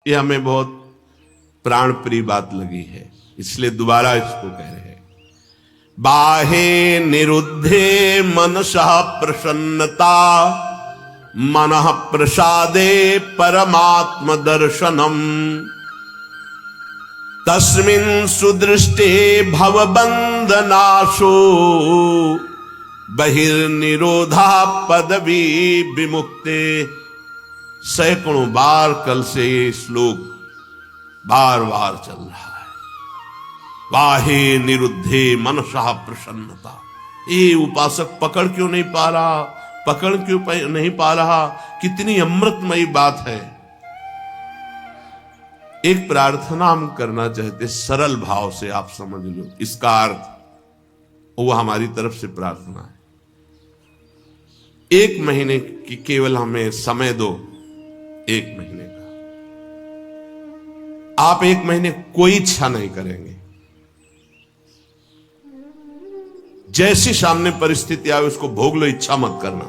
ये हमें बहुत प्राण प्रिय बात लगी है, इसलिए दोबारा इसको कह रहे हैं। बाहे निरुद्धे मनसः प्रसन्नता, मनः प्रसादे परमात्म दर्शनम, तस्मिन् सुदृष्टे भवबंधनाशो, बहिर्निरोधा पदवी विमुक्ते। सैकड़ों बार कल से ये श्लोक बार बार चल रहा है। वाहे निरुद्धे मनसः प्रसन्नता। ये उपासक पकड़ क्यों नहीं पा रहा, पकड़ क्यों नहीं पा रहा? कितनी अमृतमयी बात है। एक प्रार्थना हम करना चाहते, सरल भाव से आप समझ लो इसका अर्थ, वो हमारी तरफ से प्रार्थना है। 1 महीने की केवल हमें समय दो, 1 महीने का। आप 1 महीने कोई इच्छा नहीं करेंगे, जैसी सामने परिस्थिति आए उसको भोग लो, इच्छा मत करना।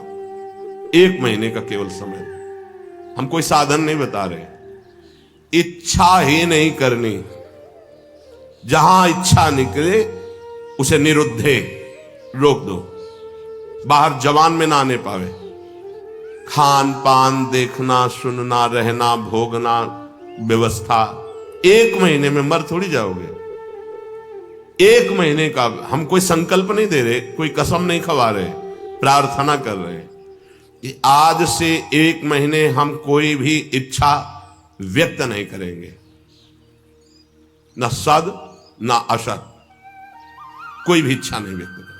1 महीने का केवल समय दो। हम कोई साधन नहीं बता रहे, इच्छा ही नहीं करनी। जहां इच्छा निकले उसे निरुद्धे रोक दो, बाहर जवान में ना आने पावे। खान पान देखना, सुनना, रहना, भोगना, व्यवस्था, 1 महीने में मर थोड़ी जाओगे। 1 महीने का हम कोई संकल्प नहीं दे रहे, कोई कसम नहीं खवा रहे, प्रार्थना कर रहे हैं कि आज से 1 महीने हम कोई भी इच्छा व्यक्त नहीं करेंगे, न सद न असद, कोई भी इच्छा नहीं व्यक्त करेंगे।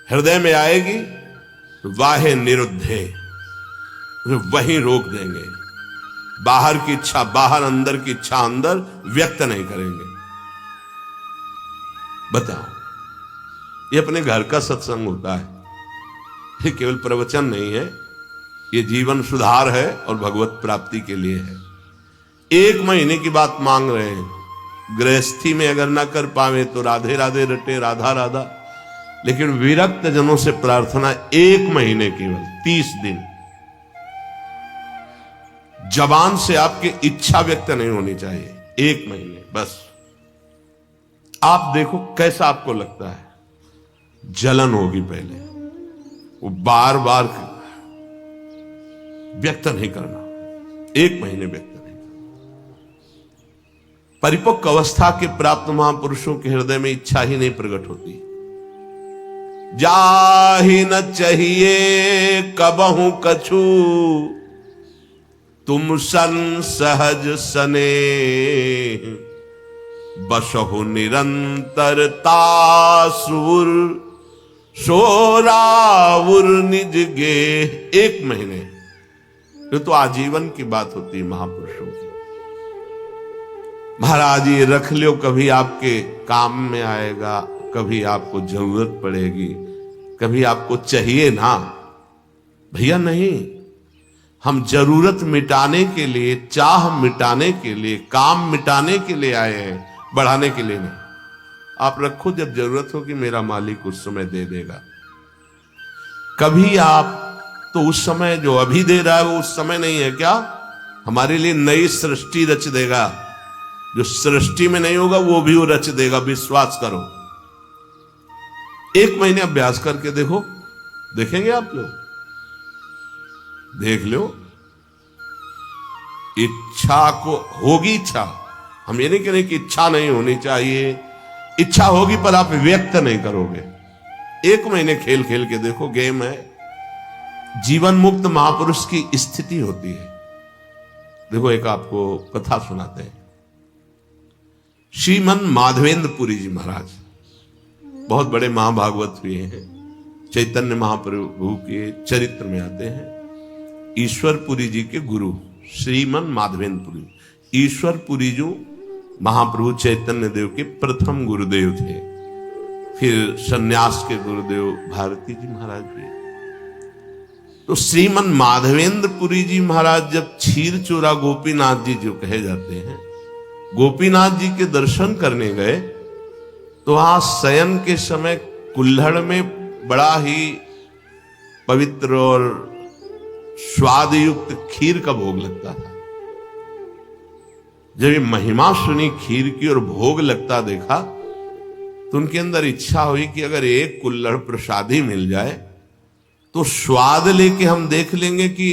हृदय में आएगी तो वाहे निरुद्धे, वहीं रोक देंगे। बाहर की इच्छा बाहर, अंदर की इच्छा अंदर, व्यक्त नहीं करेंगे। बताओ, ये अपने घर का सत्संग होता है, ये केवल प्रवचन नहीं है, ये जीवन सुधार है और भगवत प्राप्ति के लिए है। 1 महीने की बात मांग रहे हैं। गृहस्थी में अगर ना कर पावे तो राधे राधे रटे, राधा राधा। लेकिन विरक्त जनों से प्रार्थना 1 महीने केवल 30 दिन। जबान से आपकी इच्छा व्यक्त नहीं होनी चाहिए, 1 महीने बस। आप देखो कैसा आपको लगता है। जलन होगी पहले, वो बार बार व्यक्त नहीं करना, 1 महीने व्यक्त नहीं। परिपक्व अवस्था के प्राप्त महापुरुषों के हृदय में इच्छा ही नहीं प्रकट होती। जाहि न चाहिए कबहू कछु, तुम सन सहज सने, बसहु निरंतरता सुर, सोराउर निज गे। 1 महीने, ये तो आजीवन की बात होती है महापुरुषों की। महाराज ये रख लो, कभी आपके काम में आएगा, कभी आपको जरूरत पड़ेगी, कभी आपको चाहिए ना। भैया नहीं, हम जरूरत मिटाने के लिए, चाह मिटाने के लिए, काम मिटाने के लिए आए हैं, बढ़ाने के लिए नहीं। आप रखो, जब जरूरत होगी मेरा मालिक उस समय दे देगा। कभी आप तो उस समय जो अभी दे रहा है वो उस समय नहीं है क्या? हमारे लिए नई सृष्टि रच देगा। जो सृष्टि में नहीं होगा वो भी वो रच देगा, विश्वास करो। 1 महीने अभ्यास करके देखो, देखेंगे आप लोग, देख लो। इच्छा को होगी, इच्छा, हम ये नहीं कह रहे कि इच्छा नहीं होनी चाहिए, इच्छा होगी पर आप व्यक्त नहीं करोगे। 1 महीने खेल खेल के देखो, गेम है। जीवन मुक्त महापुरुष की स्थिति होती है। देखो एक आपको कथा सुनाते हैं। श्रीमन माधवेंद्र पुरी जी महाराज बहुत बड़े महाभागवत हुए हैं, चैतन्य महाप्रभु के चरित्र में आते हैं। ईश्वरपुरी जी के गुरु श्रीमन माधवेंद्र पुरी। ईश्वरपुरी जो महाप्रभु चैतन्य देव के प्रथम गुरुदेव थे, फिर सन्यास के गुरुदेव भारती जी महाराज हुए। तो श्रीमन माधवेंद्र पुरी जी महाराज जब क्षीर चोरा गोपीनाथ जी जो कहे जाते हैं, गोपीनाथ जी के दर्शन करने गए तो वहां शयन के समय कुल्हड़ में बड़ा ही पवित्र और स्वाद युक्त खीर का भोग लगता था। जब ये महिमा सुनी खीर की और भोग लगता देखा तो उनके अंदर इच्छा हुई कि अगर एक कुल्हड़ प्रसादी मिल जाए तो स्वाद लेके हम देख लेंगे कि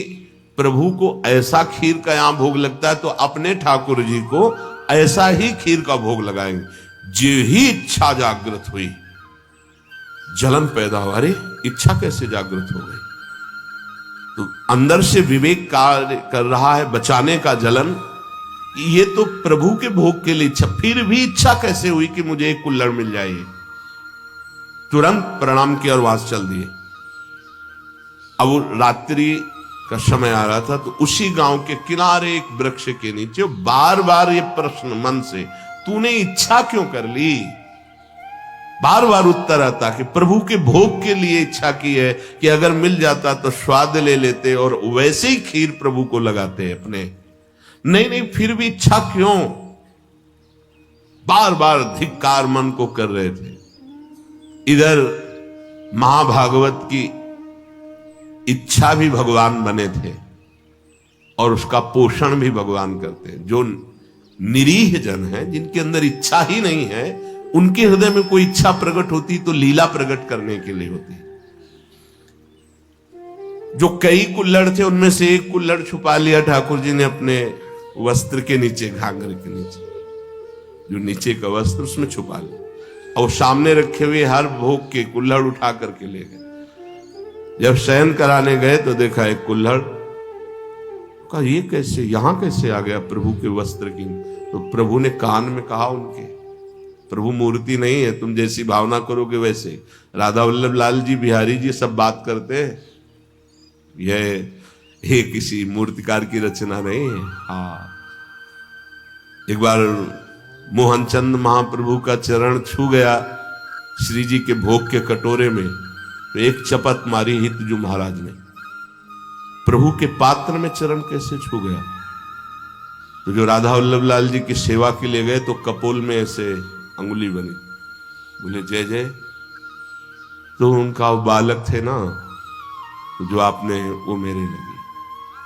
प्रभु को ऐसा खीर का यहां भोग लगता है तो अपने ठाकुर जी को ऐसा ही खीर का भोग लगाएंगे। जो ही इच्छा जागृत हुई, जलन पैदा हुआ। अरे इच्छा कैसे जागृत हो गई? तो अंदर से विवेक कार्य कर रहा है, बचाने का जलन। ये तो प्रभु के भोग के लिए इच्छा, फिर भी इच्छा कैसे हुई कि मुझे एक कुल्हड़ मिल जाए? तुरंत प्रणाम किया और वहां से चल दिए। अब रात्रि का समय आ रहा था तो उसी गांव के किनारे एक वृक्ष के नीचे बार बार ये प्रश्न मन से, तूने इच्छा क्यों कर ली? बार बार उत्तर आता कि प्रभु के भोग के लिए इच्छा की है कि अगर मिल जाता तो स्वाद ले लेते और वैसे ही खीर प्रभु को लगाते अपने। नहीं, फिर भी इच्छा क्यों? बार बार धिक्कार मन को कर रहे थे। इधर महाभागवत की इच्छा भी भगवान बने थे और उसका पोषण भी भगवान करते हैं। जो निरीह जन है, जिनके अंदर इच्छा ही नहीं है, उनके हृदय में कोई इच्छा प्रकट होती तो लीला प्रकट करने के लिए होती। जो कई कुल्हड़ थे उनमें से एक कुल्हड़ छुपा लिया ठाकुर जी ने अपने वस्त्र के नीचे, घाघर के नीचे, जो नीचे का वस्त्र उसमें छुपा लिया और सामने रखे हुए हर भोग के कुल्हड़ उठा करके ले गए। जब शयन कराने गए तो देखा एक कुल्हड़, कहा ये कैसे, यहां कैसे आ गया प्रभु के वस्त्र की? तो प्रभु ने कान में कहा उनके, प्रभु मूर्ति नहीं है, तुम जैसी भावना करोगे वैसे। राधा वल्लभ लाल जी, बिहारी जी सब बात करते हैं, ये किसी मूर्तिकार की रचना नहीं है। हाँ, एक बार मोहनचंद महाप्रभु का चरण छू गया श्री जी के भोग के कटोरे में, तो एक चपत मारी हितजू महाराज ने। प्रभु के पात्र में चरण कैसे छू गया? तो जो राधा वल्लभ लाल जी की सेवा के लिए गए तो कपोल में ऐसे अंगुली बनी, बोले जय जय। तो उनका बालक थे ना, तो जो आपने वो मेरे लगी।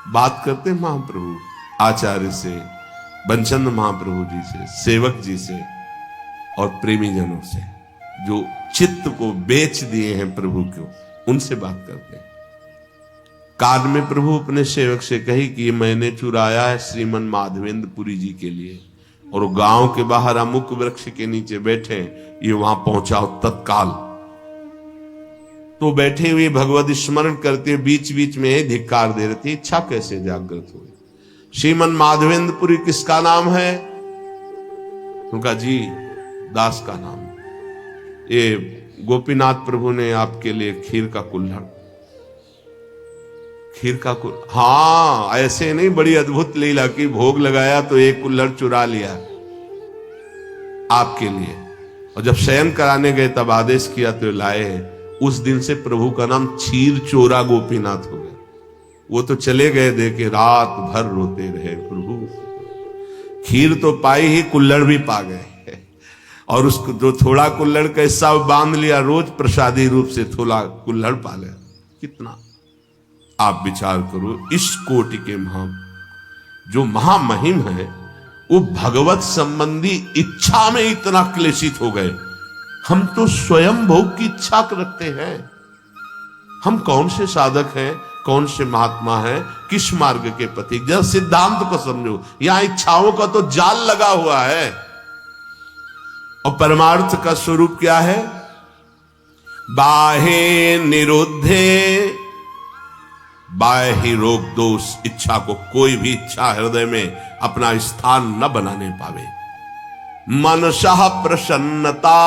बात करते महाप्रभु आचार्य से, बंचंद महाप्रभु जी से, सेवक जी से और प्रेमी जनों से, जो चित्त को बेच दिए हैं प्रभु को, उनसे बात करते हैं। कान में प्रभु अपने सेवक से कही कि ये मैंने चुराया है श्रीमन माधवेंद्रपुरी जी के लिए, और गांव के बाहर अमुक वृक्ष के नीचे बैठे, ये वहां पहुंचाओ तत्काल। तो बैठे हुए भगवत स्मरण करते बीच बीच में धिक्कार दे रहे थे। इच्छा कैसे जागृत हुई? श्रीमन माधवेंद्रपुरी किसका नाम है? उनका जी दास का नाम। ये गोपीनाथ प्रभु ने आपके लिए खीर का कुल्हड़, हाँ ऐसे नहीं, बड़ी अद्भुत लीला की, भोग लगाया तो एक कुल्हड़ चुरा लिया आपके लिए, और जब शयन कराने गए तब आदेश किया तो लाए। उस दिन से प्रभु का नाम क्षीर चोरा गोपीनाथ हो गया। वो तो चले गए, देखे रात भर रोते रहे, प्रभु खीर तो पाई ही, कुल्हड़ भी पा गए, और उसको जो थोड़ा कुल्हड़ का हिस्सा बांध लिया, रोज प्रसादी रूप से थोड़ा कुल्हड़ पा लिया। कितना आप विचार करो, इस कोटि के जो महामहिम है, वो भगवत संबंधी इच्छा में इतना क्लेशित हो गए। हम तो स्वयं भोग की इच्छा रखते हैं। हम कौन से साधक हैं, कौन से महात्मा हैं, किस मार्ग के पथिक? जब सिद्धांत को समझो, यहां इच्छाओं का तो जाल लगा हुआ है, और परमार्थ का स्वरूप क्या है? बाहे निरुद्धे, बाह्य रोग दोष। इच्छा को कोई भी इच्छा हृदय में अपना स्थान न बनाने पावे। मनसः प्रसन्नता,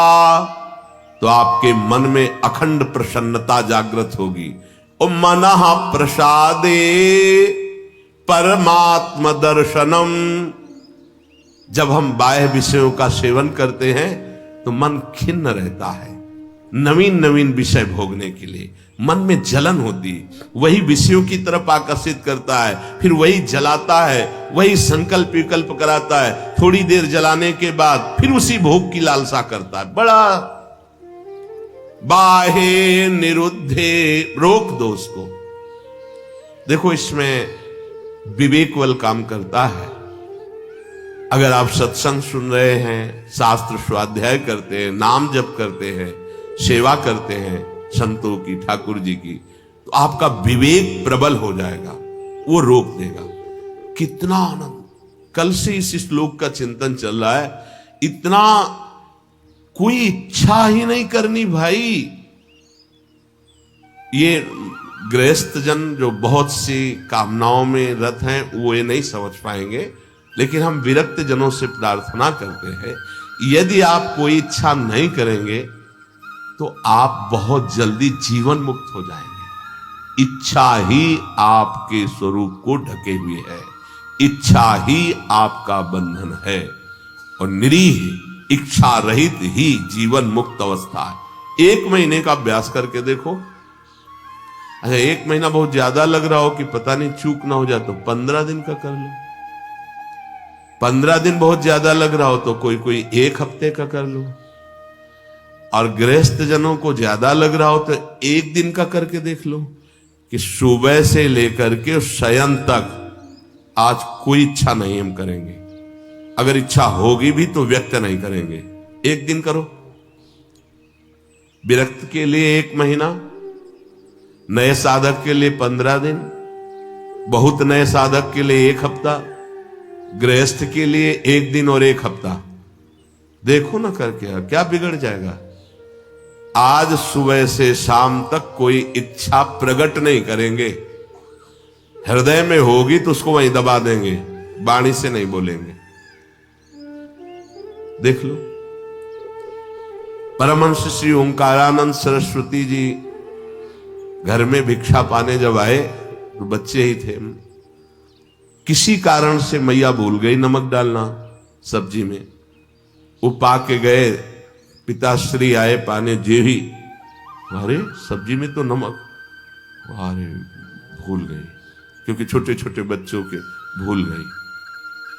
तो आपके मन में अखंड प्रसन्नता जागृत होगी। और मनः प्रसादे परमात्म दर्शनम। जब हम बाह्य विषयों का सेवन करते हैं तो मन खिन्न रहता है, नवीन नवीन विषय भोगने के लिए मन में जलन होती, वही विषयों की तरफ आकर्षित करता है, फिर वही जलाता है, वही संकल्प विकल्प कराता है, थोड़ी देर जलाने के बाद फिर उसी भोग की लालसा करता है। बड़ा बाहे निरुद्धे, रोक दो उसको। देखो इसमें विवेक बल काम करता है। अगर आप सत्संग सुन रहे हैं, शास्त्र स्वाध्याय करते हैं, नाम जप करते हैं, सेवा करते हैं संतों की, ठाकुर जी की, तो आपका विवेक प्रबल हो जाएगा, वो रोक देगा। कितना आनंद! कल से इस श्लोक का चिंतन चल रहा है। इतना कोई इच्छा ही नहीं करनी भाई। ये गृहस्थ जन जो बहुत सी कामनाओं में रत हैं वो ये नहीं समझ पाएंगे, लेकिन हम विरक्त जनों से प्रार्थना करते हैं, यदि आप कोई इच्छा नहीं करेंगे तो आप बहुत जल्दी जीवन मुक्त हो जाएंगे। इच्छा ही आपके स्वरूप को ढके हुए है, इच्छा ही आपका बंधन है, और निरीह इच्छा रहित ही जीवन मुक्त अवस्था है। 1 महीने का अभ्यास करके देखो। अच्छा, 1 महीना बहुत ज्यादा लग रहा हो कि पता नहीं चूक ना हो जाए तो 15 दिन का कर लो। 15 दिन बहुत ज्यादा लग रहा हो तो कोई 1 हफ्ते का कर लो। और गृहस्थ जनों को ज्यादा लग रहा हो तो 1 दिन का करके देख लो कि सुबह से लेकर के शयन तक आज कोई इच्छा नहीं हम करेंगे। अगर इच्छा होगी भी तो व्यक्त नहीं करेंगे। 1 दिन करो। विरक्त के लिए 1 महीना, नए साधक के लिए 15 दिन, बहुत नए साधक के लिए 1 हफ्ता, गृहस्थ के लिए 1 दिन और 1 हफ्ता। देखो ना करके क्या बिगड़ जाएगा। आज सुबह से शाम तक कोई इच्छा प्रकट नहीं करेंगे। हृदय में होगी तो उसको वहीं दबा देंगे, वाणी से नहीं बोलेंगे। देख लो। परमहंस श्री ओंकारानंद सरस्वती जी घर में भिक्षा पाने जब आए तो बच्चे ही थे। किसी कारण से मैया भूल गई नमक डालना सब्जी में। वो पा के गए, पिताश्री आए पाने, जेही अरे सब्जी में तो नमक, अरे भूल गई, क्योंकि छोटे छोटे बच्चों के भूल गई।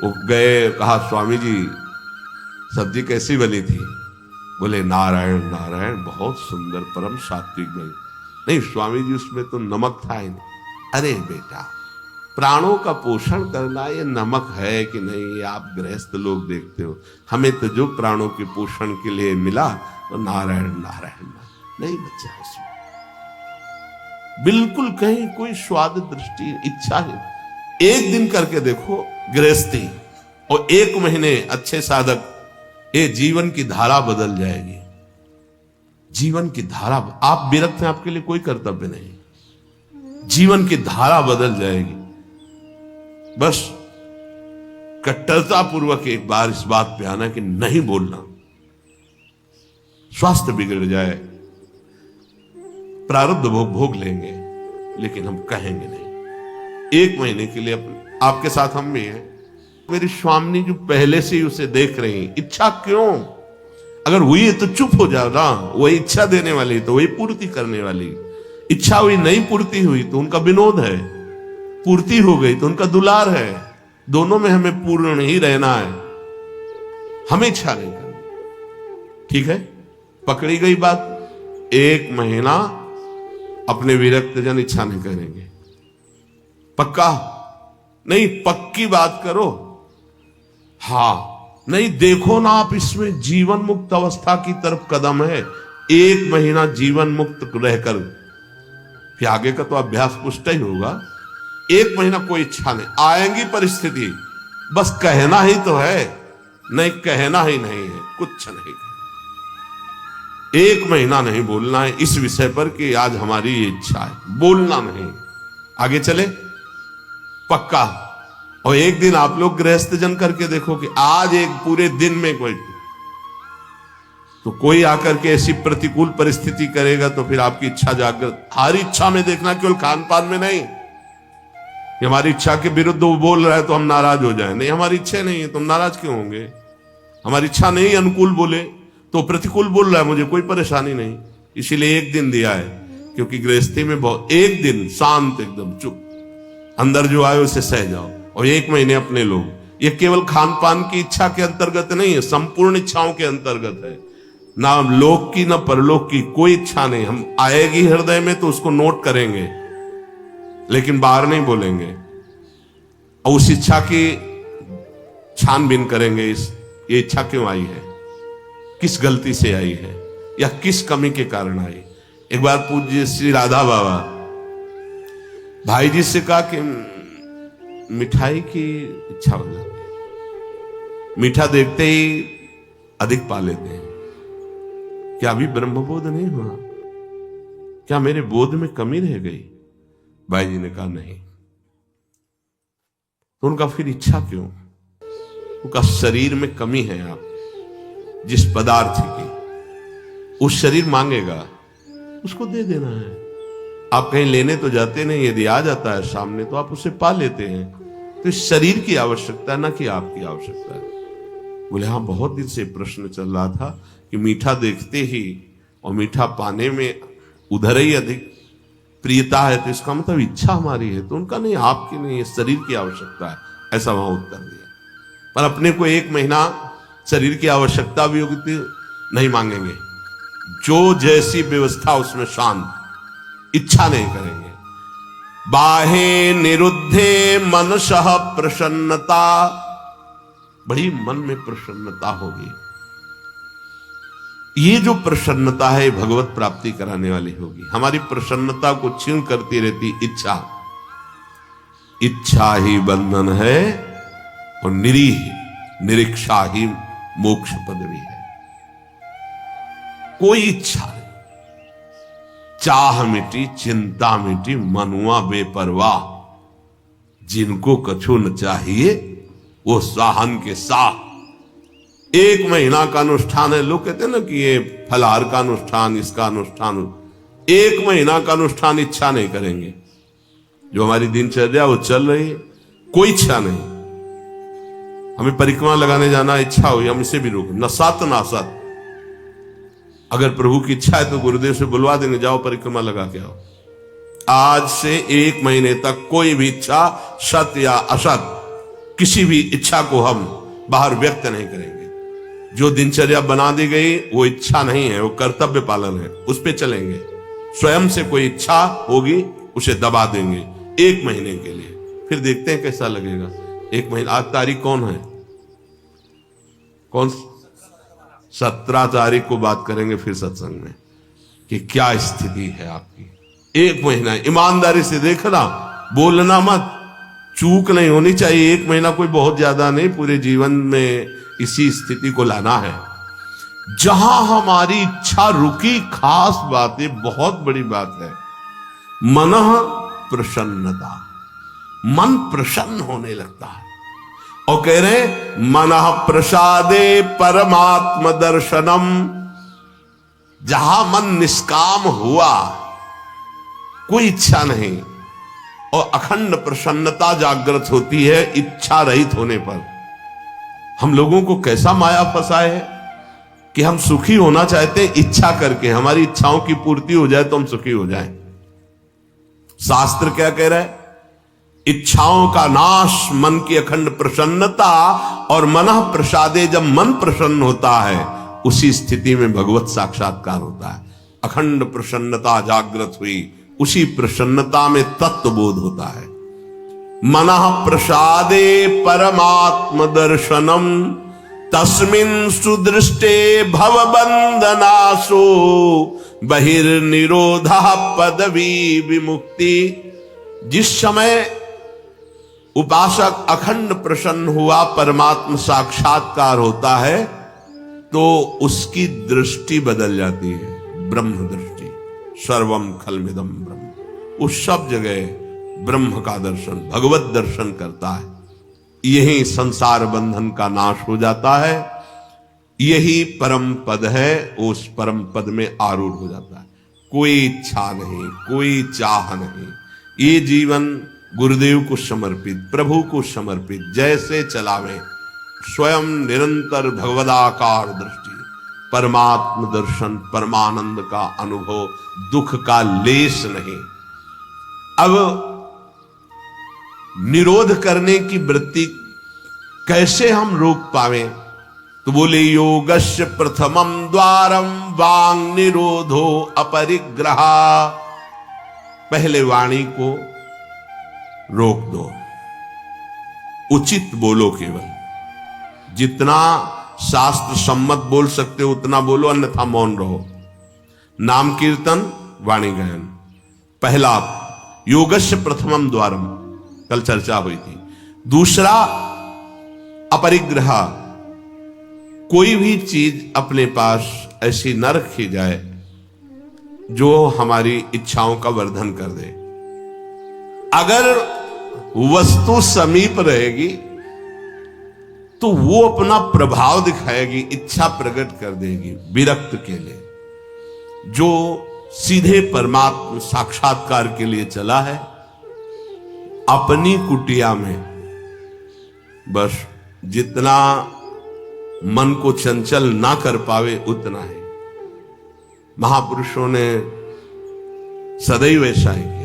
वो गए, कहा स्वामी जी सब्जी कैसी बनी थी? बोले नारायण नारायण, बहुत सुंदर, परम सात्विक बनी। नहीं स्वामी जी उसमें तो नमक था ही नहीं। अरे बेटा, प्राणों का पोषण करना ये नमक है कि नहीं, ये आप गृहस्थ लोग देखते हो। हमें तो जो प्राणों के पोषण के लिए मिला तो नारायण नारायण नहीं बचा उसमें, बिल्कुल कहीं कोई स्वाद दृष्टि इच्छा है। 1 दिन करके देखो गृहस्थी, और 1 महीने अच्छे साधक, ये जीवन की धारा बदल जाएगी। जीवन की धारा, आप विरक्त हैं, आपके लिए कोई कर्तव्य नहीं, जीवन की धारा बदल जाएगी। बस कट्टरता पूर्वक एक बार इस बात पे आना कि नहीं बोलना, स्वास्थ्य बिगड़ जाए, प्रारब्ध भोग लेंगे, लेकिन हम कहेंगे नहीं। 1 महीने के लिए आपके साथ हम भी हैं। मेरी स्वामिनी जो पहले से ही उसे देख रही, इच्छा क्यों? अगर हुई है तो चुप हो जाओ ना, वही इच्छा देने वाली तो वही पूर्ति करने वाली। इच्छा हुई, नहीं पूर्ति हुई तो उनका विनोद है, पूर्ति हो गई तो उनका दुलार है। दोनों में हमें पूर्ण ही रहना है, हमें इच्छा नहीं करनी। ठीक है, पकड़ी गई बात। 1 महीना अपने विरक्त जन इच्छा नहीं करेंगे। पक्का नहीं, पक्की बात करो। हाँ नहीं, देखो ना आप, इसमें जीवन मुक्त अवस्था की तरफ कदम है। 1 महीना जीवन मुक्त रहकर फिर आगे का तो अभ्यास पुष्ट ही होगा। 1 महीना कोई इच्छा नहीं, आएंगी परिस्थिति, बस कहना ही तो है, नहीं कहना ही नहीं है, कुछ नहीं। 1 महीना नहीं बोलना है इस विषय पर कि आज हमारी ये इच्छा है, बोलना नहीं। आगे चले पक्का। और 1 दिन आप लोग गृहस्थ जन करके देखो कि आज एक पूरे दिन में कोई आकर के ऐसी प्रतिकूल परिस्थिति करेगा तो फिर आपकी इच्छा जागृत। हर इच्छा में देखना, केवल खान पान में नहीं कि हमारी इच्छा के विरुद्ध वो बोल रहा है तो हम नाराज हो जाए। नहीं, हमारी इच्छा नहीं है, तुम नाराज क्यों होंगे? हमारी इच्छा नहीं अनुकूल बोले तो प्रतिकूल बोल रहा है, मुझे कोई परेशानी नहीं। इसीलिए 1 दिन दिया है, क्योंकि गृहस्थी में बहुत 1 दिन शांत, एकदम चुप, अंदर जो आए उसे सह जाओ। और 1 महीने अपने लोग। ये केवल खान पान की इच्छा के अंतर्गत नहीं है, संपूर्ण इच्छाओं के अंतर्गत है। ना लोक की ना परलोक की कोई इच्छा नहीं। हम आएगी हृदय में तो उसको नोट करेंगे, लेकिन बाहर नहीं बोलेंगे। और उस इच्छा की छानबीन करेंगे ये इच्छा क्यों आई है, किस गलती से आई है, या किस कमी के कारण आई। एक बार पूज्य श्री राधा बाबा भाई जी से कहा कि मिठाई की इच्छा हो जाती है, मीठा देखते ही अधिक पा लेते हैं, क्या अभी ब्रह्मबोध नहीं हुआ, क्या मेरे बोध में कमी रह गई। भाई जी ने कहा नहीं। तो उनका फिर इच्छा क्यों, उनका शरीर में कमी है, आप जिस पदार्थ की उस शरीर मांगेगा उसको दे देना है। आप कहीं लेने तो जाते नहीं, यदि आ जाता है सामने तो आप उसे पा लेते हैं। तो इस शरीर की आवश्यकता ना कि आपकी आवश्यकता है। बोले हाँ, बहुत दिन से प्रश्न चल रहा था कि मीठा देखते ही और मीठा पाने में उधर ही अधिक प्रियता है, तो इसका मतलब इच्छा हमारी है। तो उनका नहीं, आपकी नहीं, ये शरीर की आवश्यकता है, ऐसा वहां उत्तर दिया। पर अपने को 1 महीना शरीर की आवश्यकता भी होगी तो नहीं मांगेंगे, जो जैसी व्यवस्था उसमें शांत, इच्छा नहीं करेंगे। बाहे निरुद्धे मनसः प्रसन्नता, बड़ी मन में प्रसन्नता होगी। ये जो प्रसन्नता है भगवत प्राप्ति कराने वाली होगी। हमारी प्रसन्नता को क्षीण करती रहती इच्छा, इच्छा ही बंधन है और निरीक्षा ही मोक्ष पदवी है। कोई इच्छा नहीं, चाह मिटी चिंता मिटी मनुआ बेपरवाह, जिनको कछु न चाहिए वो साहन के साथ। 1 महीना का अनुष्ठान है, लोग कहते हैं ना कि ये फलाहार का अनुष्ठान, इसका अनुष्ठान, 1 महीना का अनुष्ठान इच्छा नहीं करेंगे। जो हमारी दिनचर्या वो चल रही है, कोई इच्छा नहीं। हमें परिक्रमा लगाने जाना इच्छा हुई, हम इसे भी रोक, न सात ना सत। अगर प्रभु की इच्छा है तो गुरुदेव से बुलवा देंगे, जाओ परिक्रमा लगा के आओ। आज से 1 महीने तक कोई भी इच्छा, सत या असत, किसी भी इच्छा को हम बाहर व्यक्त नहीं करेंगे। जो दिनचर्या बना दी गई वो इच्छा नहीं है, वो कर्तव्य पालन है, उस पे चलेंगे। स्वयं से कोई इच्छा होगी उसे दबा देंगे 1 महीने के लिए, फिर देखते हैं कैसा लगेगा। 1 महीना, आज तारीख कौन है, कौन 17 तारीख को बात करेंगे फिर सत्संग में कि क्या स्थिति है आपकी। 1 महीना ईमानदारी से देखना, बोलना मत, चूक नहीं होनी चाहिए। 1 महीना कोई बहुत ज्यादा नहीं, पूरे जीवन में इसी स्थिति को लाना है। जहां हमारी इच्छा रुकी, खास बात है, बहुत बड़ी बात है, मनः प्रसन्नता, मन प्रसन्न होने लगता है। और कह रहे मनः प्रसादे परमात्म दर्शनम, जहां मन निष्काम हुआ, कोई इच्छा नहीं, और अखंड प्रसन्नता जागृत होती है इच्छा रहित होने पर। हम लोगों को कैसा माया फंसाए है कि हम सुखी होना चाहते हैं इच्छा करके, हमारी इच्छाओं की पूर्ति हो जाए तो हम सुखी हो जाएं। शास्त्र क्या कह रहा है, इच्छाओं का नाश, मन की अखंड प्रसन्नता, और मनः प्रसादे, जब मन प्रसन्न होता है उसी स्थिति में भगवत साक्षात्कार होता है। अखंड प्रसन्नता जागृत हुई, उसी प्रसन्नता में तत्वबोध होता है। मनः प्रसादे परमात्म दर्शनम, तस्मिन् सुदृष्टे भवबंधनासो, बहिर्निरोधः पदवी विमुक्ति। जिस समय उपासक अखंड प्रसन्न हुआ, परमात्म साक्षात्कार होता है, तो उसकी दृष्टि बदल जाती है, ब्रह्म दृष्टि। सर्वम खलमिदम ब्रह्म, उस सब जगह ब्रह्म का दर्शन, भगवत दर्शन करता है। यही संसार बंधन का नाश हो जाता है, यही परम पद है, उस परम पद में आरूढ़ हो जाता है। कोई इच्छा नहीं, कोई चाह नहीं, ये जीवन गुरुदेव को समर्पित, प्रभु को समर्पित, जैसे चलावे, स्वयं निरंतर भगवदाकार दृष्टि, परमात्म दर्शन, परमानंद का अनुभव, दुख का लेस नहीं। अब निरोध करने की वृत्ति कैसे हम रोक पावे, तो बोले योगस्य प्रथमम द्वारम वांग निरोधो अपरिग्रह। पहले वाणी को रोक दो, उचित बोलो केवल, जितना शास्त्र सम्मत बोल सकते हो उतना बोलो, अन्यथा मौन रहो। नाम कीर्तन, वाणी गायन। पहला योगस्य प्रथमम द्वारम, कल चर्चा हुई थी। दूसरा अपरिग्रह, कोई भी चीज अपने पास ऐसी न रखी जाए जो हमारी इच्छाओं का वर्धन कर दे। अगर वस्तु समीप रहेगी तो वो अपना प्रभाव दिखाएगी, इच्छा प्रकट कर देगी विरक्त के लिए। जो सीधे परमात्मा साक्षात्कार के लिए चला है, अपनी कुटिया में बस जितना मन को चंचल ना कर पावे उतना है। महापुरुषों ने सदैव ऐसा ही किया है।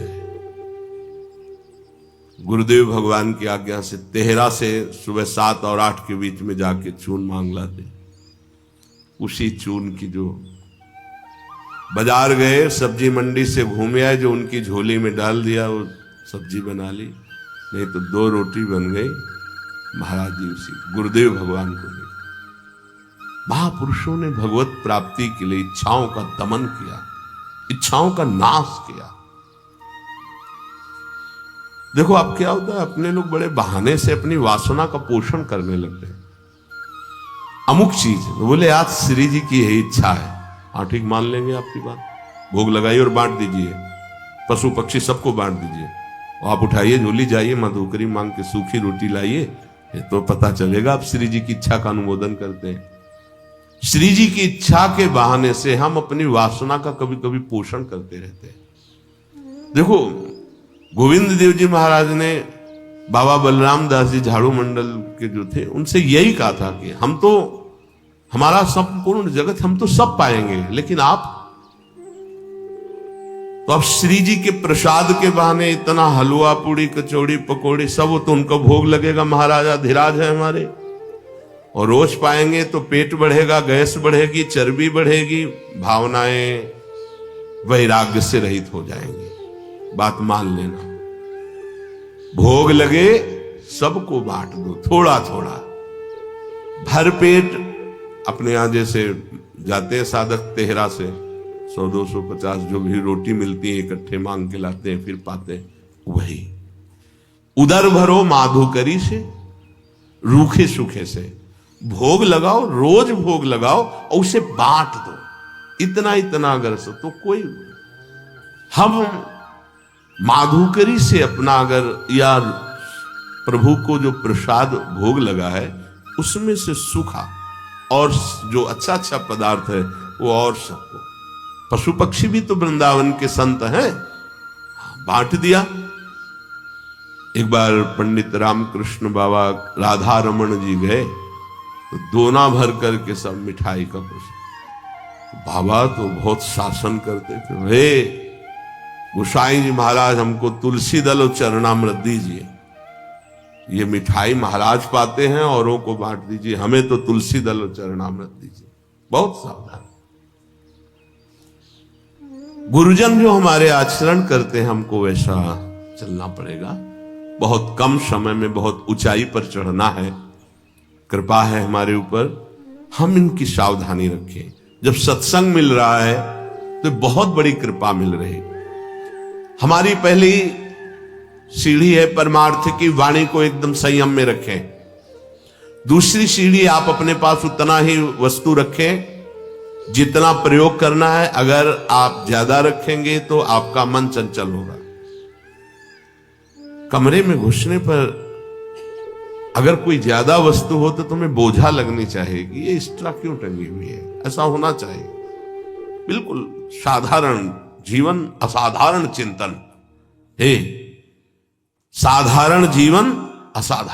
गुरुदेव भगवान की आज्ञा से तेहरा से सुबह 7 और 8 के बीच में जाके चून मांग लाते। उसी चून की जो बाजार गए, सब्जी मंडी से घूमे आए, जो उनकी झोली में डाल दिया वो सब्जी बना ली, नहीं तो 2 रोटी बन गई। महाराज जी उसी गुरुदेव भगवान को दे। महापुरुषों ने भगवत प्राप्ति के लिए इच्छाओं का दमन किया, इच्छाओं का नाश किया। देखो अब क्या होता है, अपने लोग बड़े बहाने से अपनी वासना का पोषण करने लगते हैं। अमुक चीज बोले आज श्री जी की यही इच्छा है, हाँ ठीक मान लेंगे आपकी बात, भोग लगाइए और बांट दीजिए, पशु पक्षी सबको बांट दीजिए। आप उठाइए झोली, जाइए मधुकरी मांग के सूखी रोटी लाइए, ये तो पता चलेगा आप श्री जी की इच्छा का अनुमोदन करते हैं। श्री जी की इच्छा के बहाने से हम अपनी वासना का कभी कभी पोषण करते रहते हैं। देखो गोविंद देव जी महाराज ने बाबा बलराम दास जी झाड़ू मंडल के जो थे उनसे यही कहा था कि हम तो, हमारा संपूर्ण जगत हम तो सब पाएंगे, लेकिन आप तो अब श्री जी के प्रसाद के बहाने इतना हलवा पूड़ी कचौड़ी पकौड़ी सब तो उनको भोग लगेगा। महाराजा धीराज है हमारे, और रोज पाएंगे तो पेट बढ़ेगा, गैस बढ़ेगी, चर्बी बढ़ेगी, भावनाएं वैराग्य से रहित हो जाएंगी। बात मान लेना, भोग लगे सबको बांट दो, थोड़ा थोड़ा भर पेट। अपने यहां जैसे जाते हैं साधक तेहरा से 100-250 जो भी रोटी मिलती है इकट्ठे मांग के लाते हैं, फिर पाते हैं वही। उदर भरो माधुकरी से, रूखे सूखे से भोग लगाओ, रोज भोग लगाओ और उसे बांट दो। इतना इतना अगर सो तो कोई, हम माधुकरी से अपना अगर या प्रभु को जो प्रसाद भोग लगा है उसमें से सूखा और जो अच्छा अच्छा पदार्थ है वो और सबको, पशु पक्षी भी तो वृंदावन के संत हैं, बांट दिया। एक बार पंडित रामकृष्ण बाबा राधा रमन जी गए तो दोना भर करके सब मिठाई का प्रसाद। बाबा तो बहुत शासन करते थे, वे गोसाई जी महाराज हमको तुलसी दल और चरणामृत दीजिए, ये मिठाई महाराज पाते हैं औरों को बांट दीजिए, हमें तो तुलसी दल और चरणामृत दीजिए। बहुत सावधान। गुरुजन जो हमारे आचरण करते हैं हमको वैसा चलना पड़ेगा। बहुत कम समय में बहुत ऊंचाई पर चढ़ना है, कृपा है हमारे ऊपर, हम इनकी सावधानी रखें। जब सत्संग मिल रहा है तो बहुत बड़ी कृपा मिल रही। हमारी पहली सीढ़ी है परमार्थ की, वाणी को एकदम संयम में रखें। दूसरी सीढ़ी, आप अपने पास उतना ही वस्तु रखें जितना प्रयोग करना है। अगर आप ज्यादा रखेंगे तो आपका मन चंचल होगा। कमरे में घुसने पर अगर कोई ज्यादा वस्तु हो तो तुम्हें बोझा लगनी चाहिए, ये एक्स्ट्रा क्यों टंगी हुई है, ऐसा होना चाहिए। बिल्कुल साधारण जीवन, असाधारण चिंतन। हे साधारण जीवन, असाधारण